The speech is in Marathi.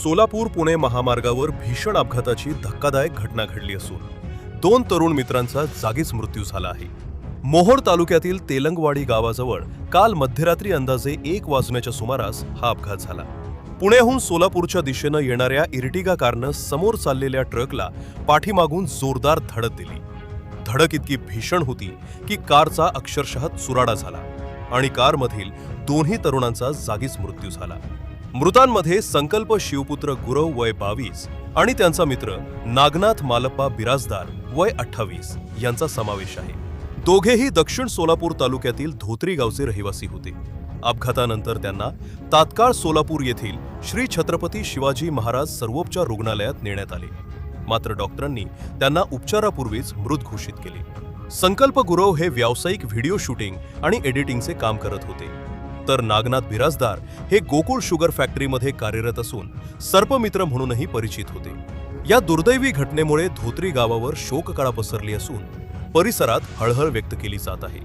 सोलापूर पुणे महामार्गावर भीषण अपघाताची धक्कादायक घटना घडली असून 2 तरुण मित्रांचा जागीच मृत्यू झाला आहे. मोहोळ तालुक्यातील तेलंगवाडी गावाजवळ काल मध्यरात्री अंदाजे 1 वाजण्याच्या सुमारास हा अपघात झाला. पुण्याहून सोलापूरच्या दिशेनं येणाऱ्या इर्टिगा कारनं समोर चाललेल्या ट्रकला पाठीमागून जोरदार धडक दिली. धडक इतकी भीषण होती की कारचा अक्षरशः चुराडा झाला आणि कारमधील दोन्ही तरुणांचा जागीच मृत्यू झाला. मृतांमध्ये संकल्प शिवपुत्र गुरव वय 22 आणि त्यांचा मित्र नागनाथ मालप्पा बिराजदार वय 28 यांचा समावेश आहे. दोघेही दक्षिण सोलापूर तालुक्यातील धोत्री गावचे रहिवासी होते. अपघातानंतर त्यांना तात्काळ सोलापूर येथील श्री छत्रपती शिवाजी महाराज सर्वोपचार रुग्णालयात नेण्यात आले. मात्र डॉक्टरांनी त्यांना उपचारापूर्वीच मृत घोषित केले. संकल्प गुरव हे व्यावसायिक व्हिडिओ शूटिंग आणि एडिटिंगचे काम करत होते, तर नागनाथ बिराजदार हे गोकुळ शुगर फॅक्टरीमध्ये कार्यरत असून सर्पमित्र म्हणूनही परिचित होते. या दुर्दैवी घटनेमुळे धोत्री गावावर शोककळा पसरली असून परिसरात हळहळ व्यक्त केली जात आहे.